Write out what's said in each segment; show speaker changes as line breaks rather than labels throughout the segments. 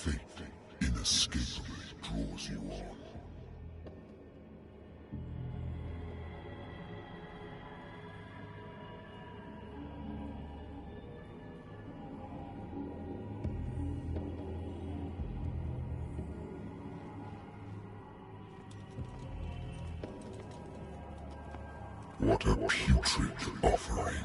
Fate inescapably draws you on. What a putrid offering.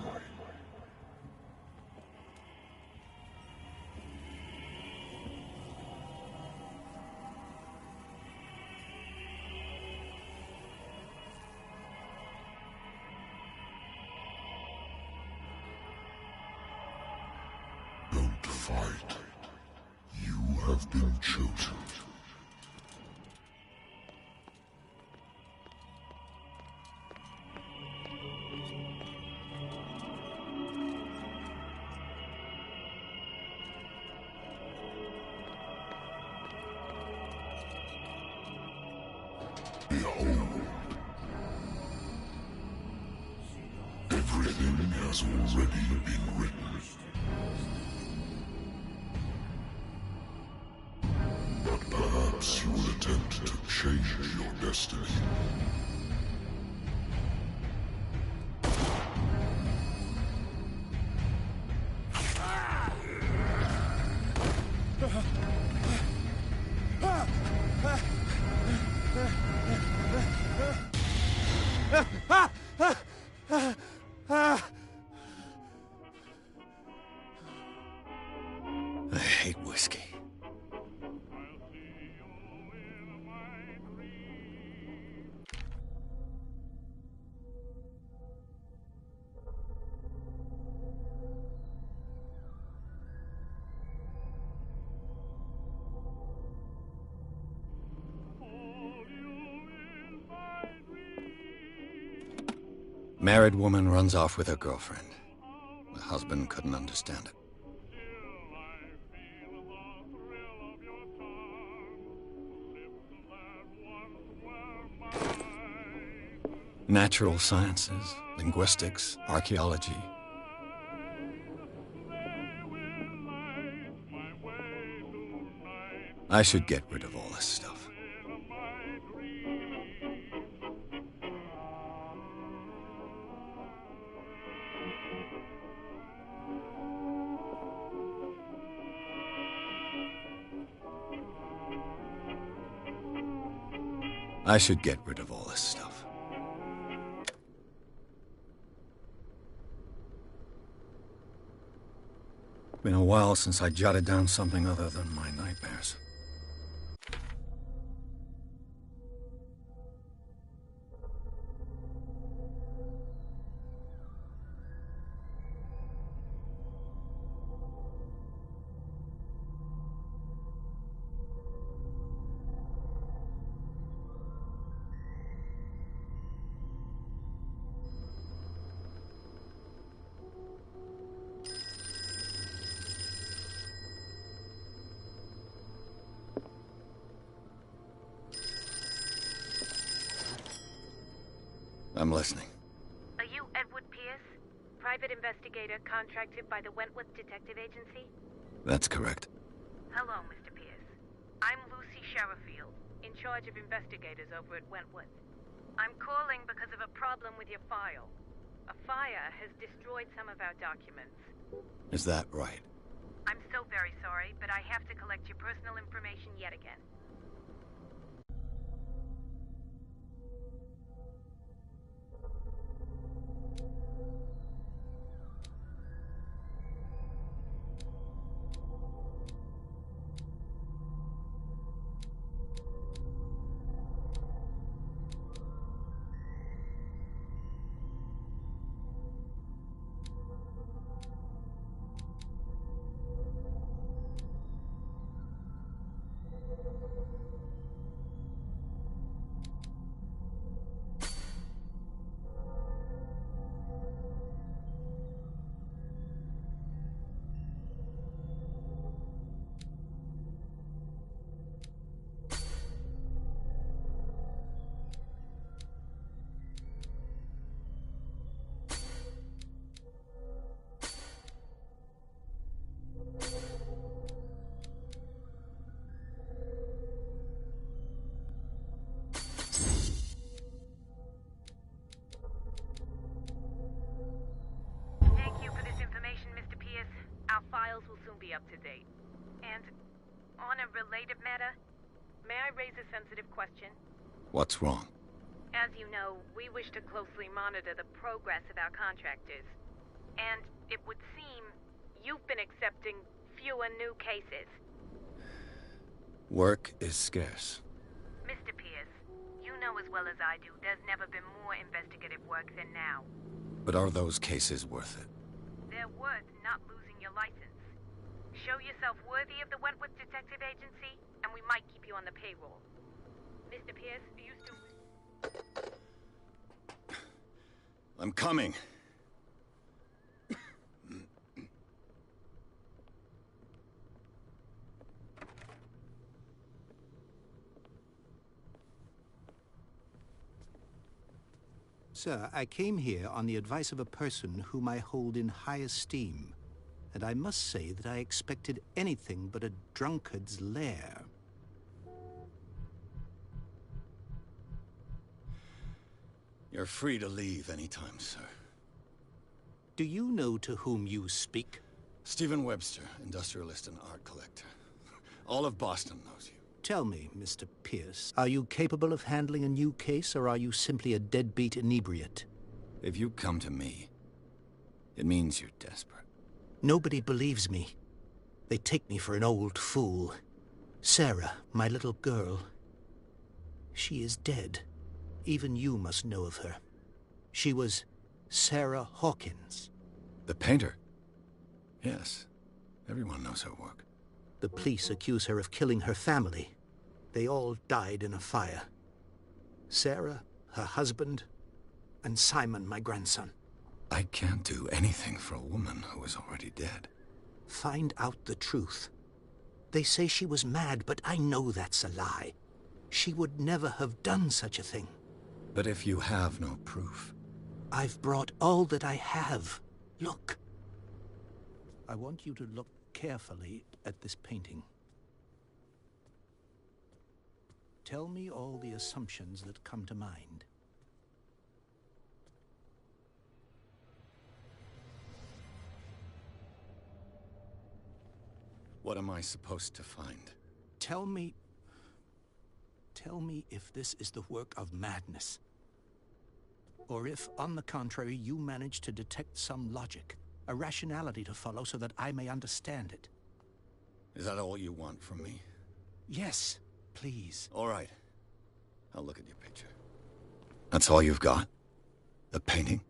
Don't fight. You have been chosen. Behold. Everything has already been written. But perhaps you will attempt to change your destiny.
I hate whiskey. Married woman runs off with her girlfriend. The husband couldn't understand it. Natural sciences, linguistics, archaeology. I should get rid of all this stuff. I should get rid of all this stuff. Been a while since I jotted down something other than my nightmares. I'm listening.
Are you Edward Pierce? Private investigator contracted by the Wentworth Detective Agency?
That's correct.
Hello, Mr. Pierce. I'm Lucy Sherifield, in charge of investigators over at Wentworth. I'm calling because of a problem with your file. A fire has destroyed some of our documents.
Is that right?
I'm so very sorry, but I have to collect your personal information yet again. up to date. And on a related matter, may I raise a sensitive question?
What's wrong?
As you know, we wish to closely monitor the progress of our contractors. And it would seem you've been accepting fewer new cases.
Work is scarce.
Mr. Pierce, you know as well as I do, there's never been more investigative work than now.
But are those cases worth it?
They're worth not losing your license. Show yourself worthy of the Wentworth Detective Agency, and we might keep you on the payroll. Mr. Pierce, do you still...
I'm coming.
Sir, I came here on the advice of a person whom I hold in high esteem, and I must say that I expected anything but a drunkard's lair.
You're free to leave anytime, sir.
Do you know to whom you speak?
Stephen Webster, industrialist and art collector. All of Boston knows you.
Tell me, Mr. Pierce, are you capable of handling a new case, or are you simply a deadbeat inebriate?
If you come to me, it means you're desperate.
Nobody believes me. They take me for an old fool. Sarah, my little girl, she is dead. Even you must know of her. She was Sarah Hawkins.
The painter? Yes. Everyone knows her work.
The police accuse her of killing her family. They all died in a fire. Sarah, her husband, and Simon, my grandson.
I can't do anything for a woman who is already dead.
Find out the truth. They say she was mad, but I know that's a lie. She would never have done such a thing.
But if you have no proof...
I've brought all that I have. Look. I want you to look carefully at this painting. Tell me all the assumptions that come to mind.
What am I supposed to find?
Tell me if this is the work of madness. Or if, on the contrary, you manage to detect some logic, a rationality to follow so that I may understand it.
Is that all you want from me?
Yes, please.
All right. I'll look at your picture. That's all you've got? The painting?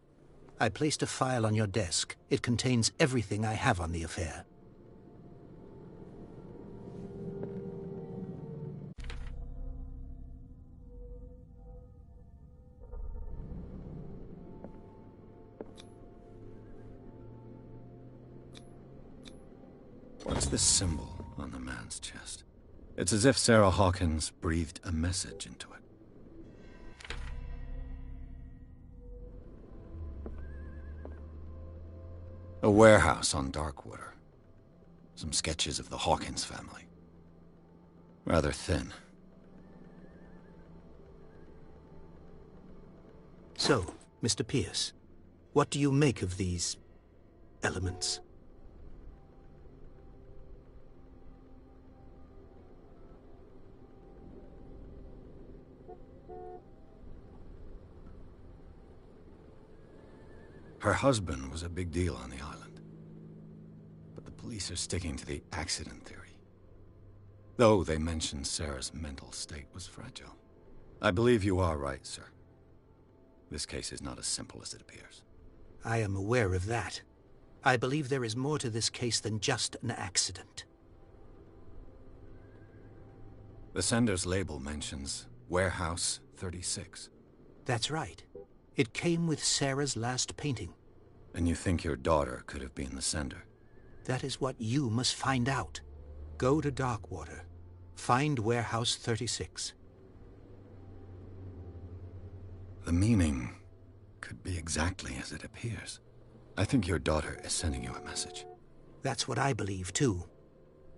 I placed a file on your desk. It contains everything I have on the affair.
What's this symbol on the man's chest? It's as if Sarah Hawkins breathed a message into it. A warehouse on Darkwater. Some sketches of the Hawkins family. Rather thin.
So, Mr. Pierce, what do you make of these elements?
Her husband was a big deal on the island. But the police are sticking to the accident theory. Though they mentioned Sarah's mental state was fragile. I believe you are right, sir. This case is not as simple as it appears.
I am aware of that. I believe there is more to this case than just an accident.
The sender's label mentions Warehouse 36.
That's right. It came with Sarah's last painting.
And you think your daughter could have been the sender?
That is what you must find out. Go to Darkwater. Find Warehouse 36.
The meaning could be exactly as it appears. I think your daughter is sending you a message.
That's what I believe, too.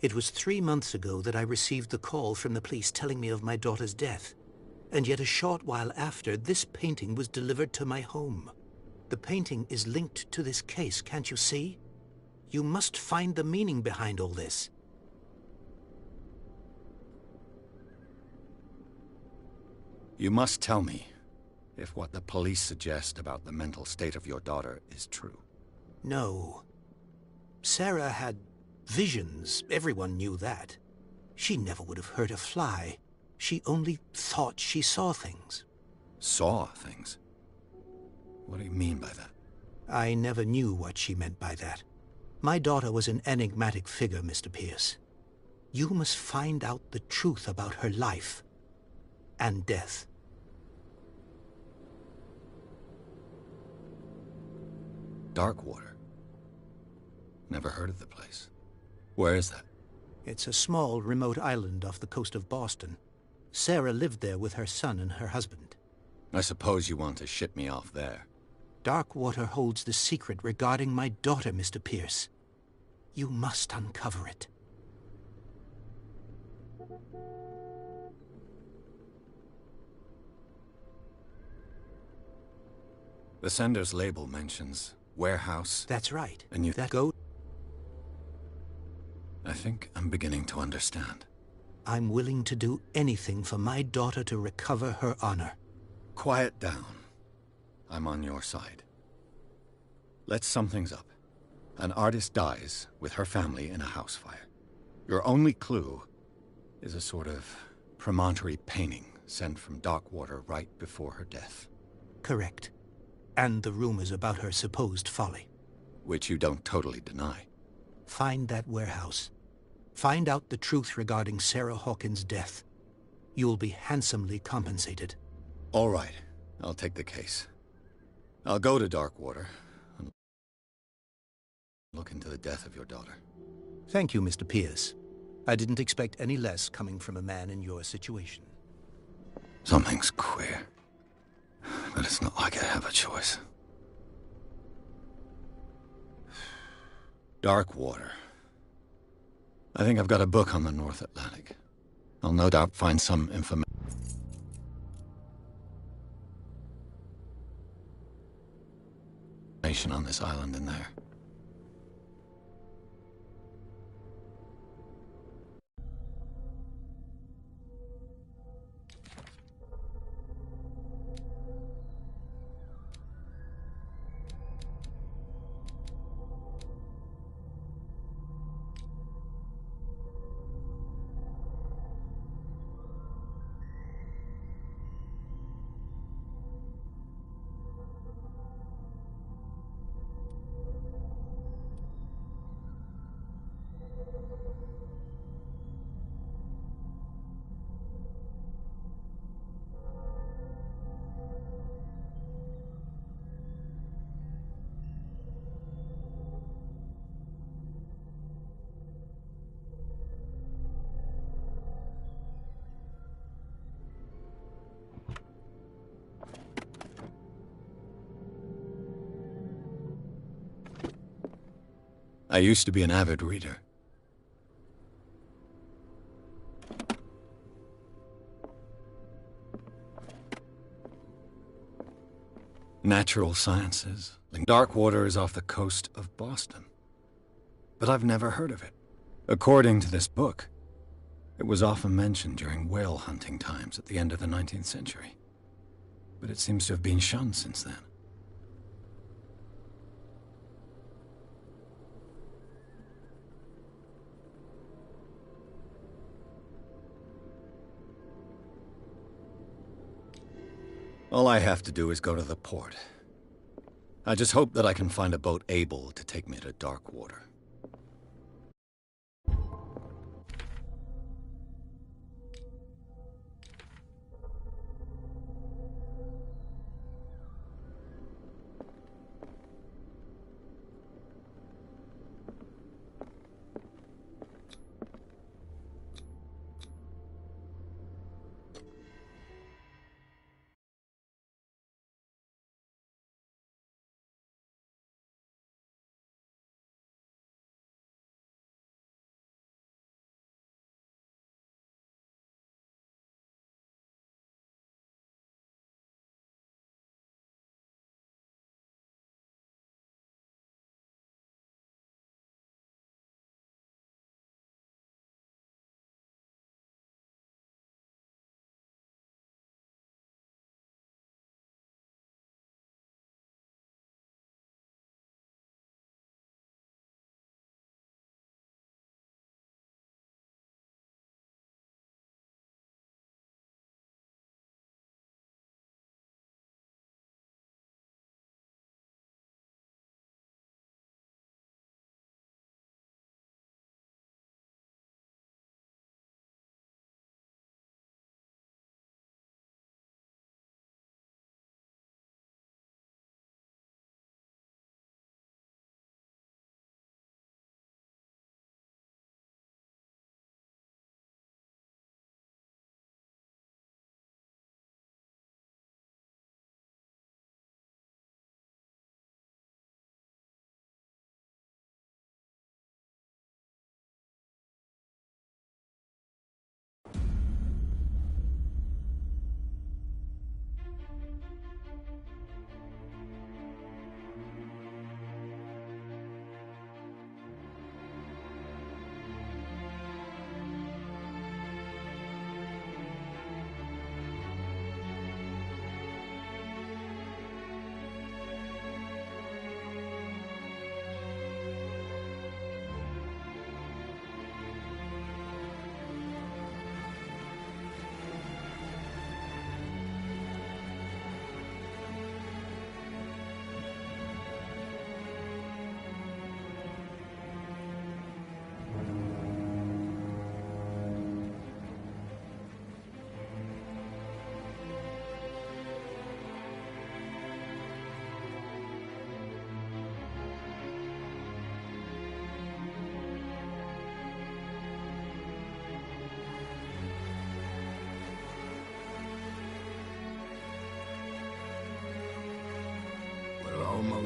It was 3 months ago that I received the call from the police telling me of my daughter's death. And yet a short while after, this painting was delivered to my home. The painting is linked to this case, can't you see? You must find the meaning behind all this.
You must tell me if what the police suggest about the mental state of your daughter is true.
No. Sarah had visions. Everyone knew that. She never would have hurt a fly. She only thought she saw things.
Saw things? What do you mean by that?
I never knew what she meant by that. My daughter was an enigmatic figure, Mr. Pierce. You must find out the truth about her life and death.
Darkwater. Never heard of the place. Where is that?
It's a small, remote island off the coast of Boston. Sarah lived there with her son and her husband.
I suppose you want to ship me off there.
Darkwater holds the secret regarding my daughter, Mr. Pierce. You must uncover it.
The sender's label mentions warehouse.
That's right.
And you
go.
I think I'm beginning to understand.
I'm willing to do anything for my daughter to recover her honor.
Quiet down. I'm on your side. Let's sum things up. An artist dies with her family in a house fire. Your only clue is a sort of promontory painting sent from Darkwater right before her death.
Correct. And the rumors about her supposed folly.
Which you don't totally deny.
Find that warehouse. Find out the truth regarding Sarah Hawkins' death. You'll be handsomely compensated.
All right. I'll take the case. I'll go to Darkwater and look into the death of your daughter.
Thank you, Mr. Pierce. I didn't expect any less coming from a man in your situation.
Something's queer. But it's not like I have a choice. Darkwater. I think I've got a book on the North Atlantic. I'll no doubt find some information on this island in there. I used to be an avid reader. Natural sciences. Darkwater is off the coast of Boston. But I've never heard of it. According to this book, it was often mentioned during whale hunting times at the end of the 19th century. But it seems to have been shunned since then. All I have to do is go to the port. I just hope that I can find a boat able to take me to Darkwater.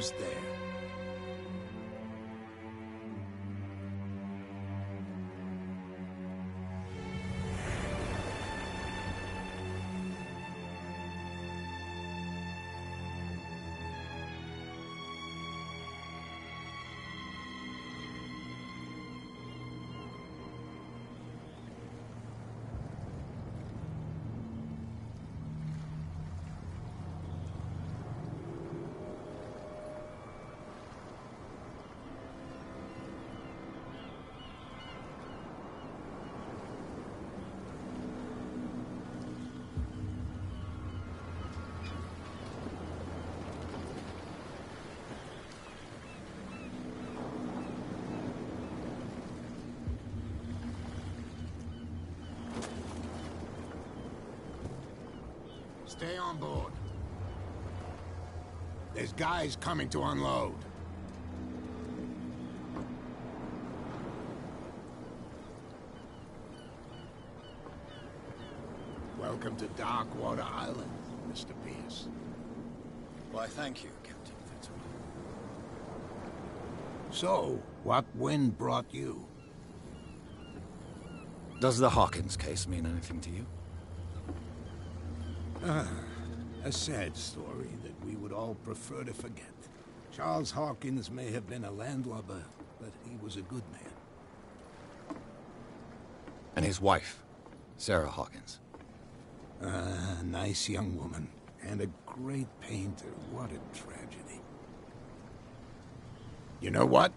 almost there. Stay on board. There's guys coming to unload. Welcome to Darkwater Island, Mr. Pierce.
Why, thank you, Captain Fitzroy.
So, what wind brought you?
Does the Hawkins case mean anything to you?
A sad story that we would all prefer to forget. Charles Hawkins may have been a landlubber, but he was a good man.
And his wife, Sarah Hawkins.
Nice young woman, and a great painter. What a tragedy. You know what?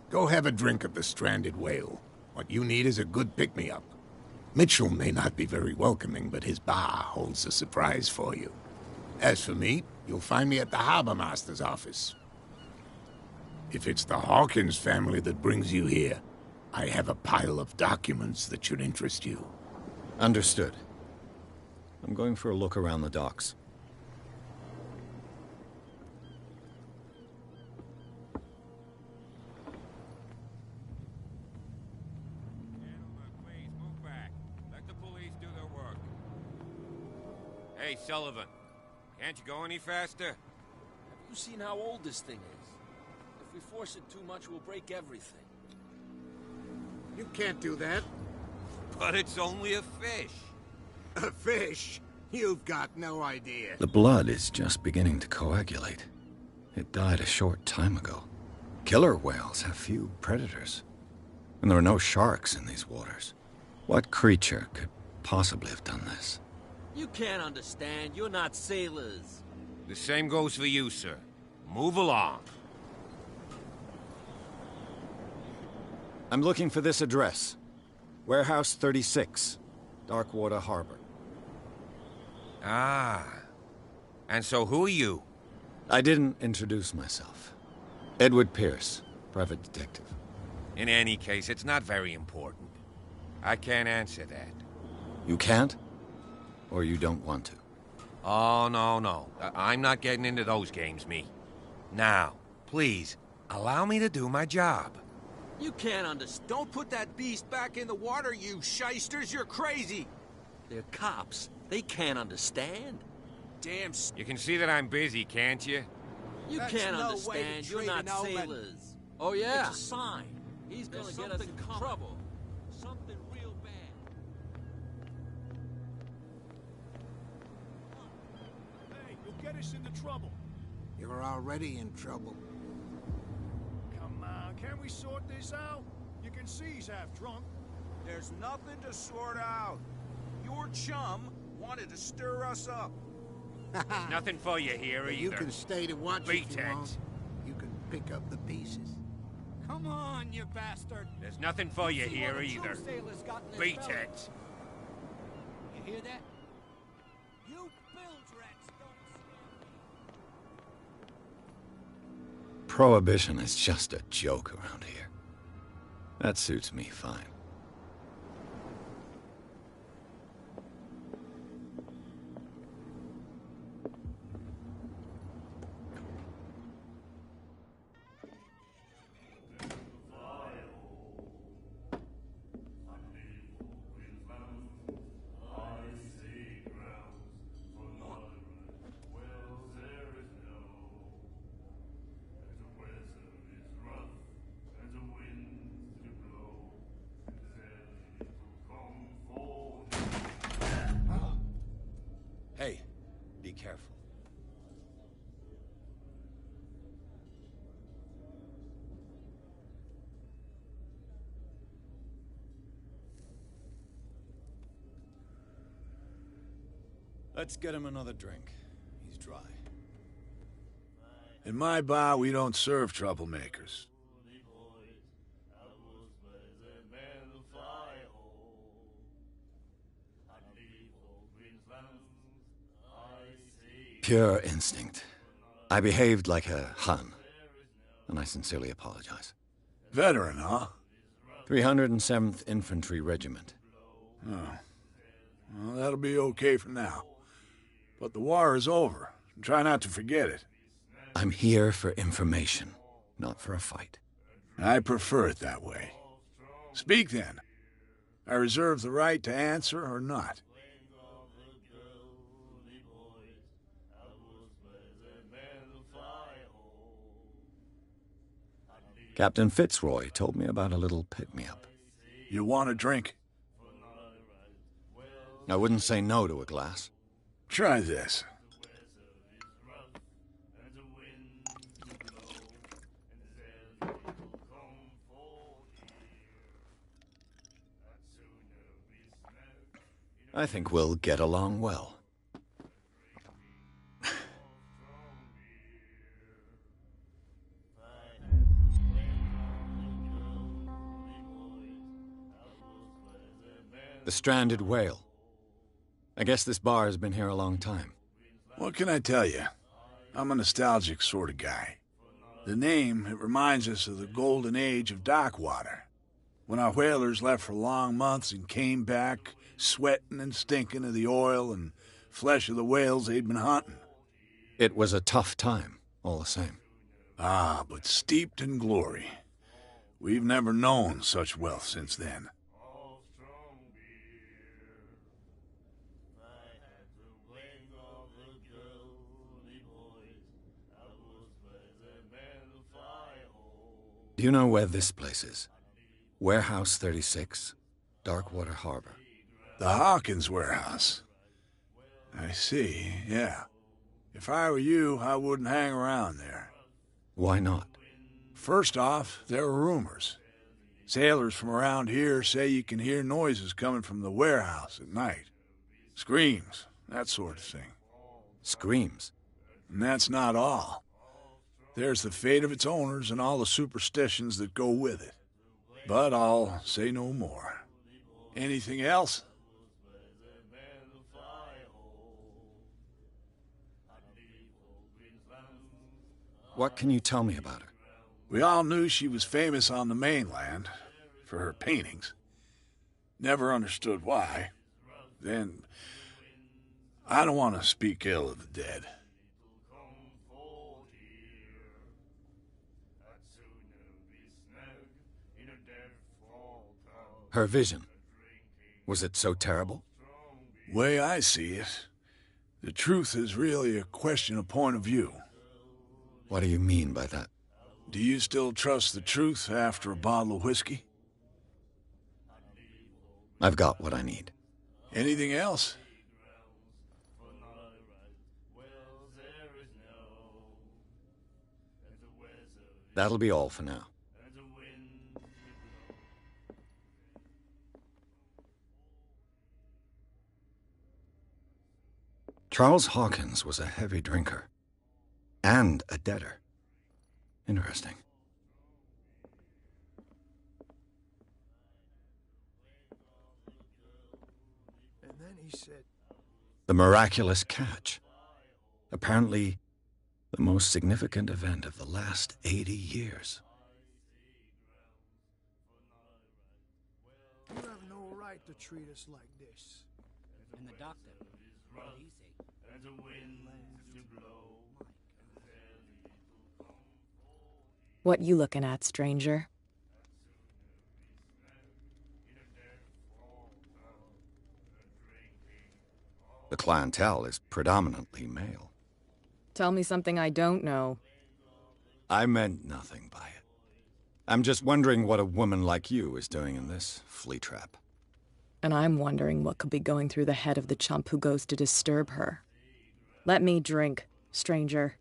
Go have a drink of the Stranded Whale. What you need is a good pick-me-up. Mitchell may not be very welcoming, but his bar holds a surprise for you. As for me, you'll find me at the Harbor Master's office. If it's the Hawkins family that brings you here, I have a pile of documents that should interest you.
Understood. I'm going for a look around the docks.
Hey, Sullivan. Can't you go any faster?
Have you seen how old this thing is? If we force it too much, we'll break everything.
You can't do that.
But it's only a fish.
A fish? You've got no idea.
The blood is just beginning to coagulate. It died a short time ago. Killer whales have few predators. And there are no sharks in these waters. What creature could possibly have done this?
You can't understand. You're not sailors.
The same goes for you, sir. Move along.
I'm looking for this address. Warehouse 36, Darkwater Harbor.
Ah. And so who are you?
I didn't introduce myself. Edward Pierce, private detective.
In any case, it's not very important. I can't answer that.
You can't? Or you don't want to?
Oh, no. I'm not getting into those games, me. Now, please, allow me to do my job.
You can't understand. Don't put that beast back in the water, you shysters. You're crazy. They're cops. They can't understand. Damn.
You can see that I'm busy, can't you?
You can't understand. You're not sailors. Oh, yeah? It's a sign. He's gonna get us in trouble. Something real bad.
Hey, you'll get us into trouble.
You're already in trouble.
Come on, can't we sort this out? You can see he's half drunk.
There's nothing to sort out. Your chum wanted to stir us up.
Nothing for you here, either.
You can stay to watch if you
Beat
want.
it.
You can pick up the pieces.
Come on, you bastard.
There's nothing for you here, either. Beat it.
You hear that? You bilge rats don't
Prohibition is just a joke around here. That suits me fine. Let's get him another drink. He's dry.
In my bar, we don't serve troublemakers.
Pure instinct. I behaved like a Hun, and I sincerely apologize.
Veteran, huh?
307th Infantry Regiment.
Oh. Well, that'll be okay for now. But the war is over. Try not to forget it.
I'm here for information, not for a fight.
I prefer it that way. Speak then. I reserve the right to answer or not.
Captain Fitzroy told me about a little pick-me-up.
You want a drink?
I wouldn't say no to a glass.
Try this.
I think we'll get along well. The Stranded Whale. I guess this bar has been here a long time.
What can I tell you? I'm a nostalgic sort of guy. The name, it reminds us of the golden age of dockwater, when our whalers left for long months and came back sweating and stinking of the oil and flesh of the whales they'd been hunting.
It was a tough time, all the same.
Ah, but steeped in glory. We've never known such wealth since then.
Do you know where this place is? Warehouse 36, Darkwater Harbor.
The Hawkins warehouse. I see, yeah. If I were you, I wouldn't hang around there.
Why not?
First off, there are rumors. Sailors from around here say you can hear noises coming from the warehouse at night. Screams, that sort of thing.
Screams?
And that's not all. There's the fate of its owners and all the superstitions that go with it. But I'll say no more. Anything else?
What can you tell me about her?
We all knew she was famous on the mainland for her paintings. Never understood why. Then, I don't want to speak ill of the dead.
Her vision. Was it so terrible?
Way I see it, the truth is really a question of point of view.
What do you mean by that?
Do you still trust the truth after a bottle of whiskey?
I've got what I need.
Anything else?
That'll be all for now. Charles Hawkins was a heavy drinker. And a debtor. Interesting.
And then he said,
The miraculous catch. Apparently, the most significant event of the last 80 years.
"You have no right to treat us like this."
And the doctor, what did he say?
What you looking at, stranger?
The clientele is predominantly male.
Tell me something I don't know.
I meant nothing by it. I'm just wondering what a woman like you is doing in this flea trap.
And I'm wondering what could be going through the head of the chump who goes to disturb her. Let me drink, stranger.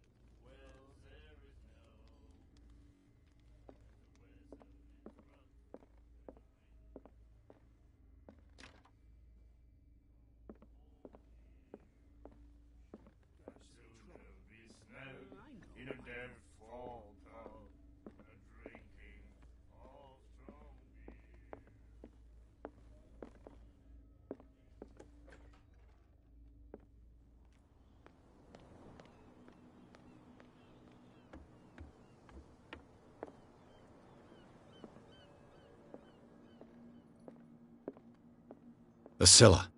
The Scylla.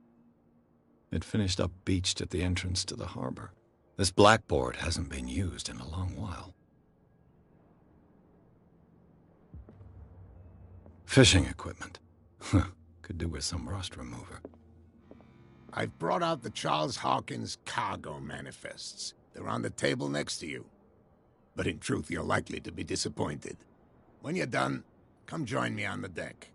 It finished up beached at the entrance to the harbor. This blackboard hasn't been used in a long while. Fishing equipment. Could do with some rust remover.
I've brought out the Charles Hawkins cargo manifests. They're on the table next to you. But in truth, you're likely to be disappointed. When you're done, come join me on the deck.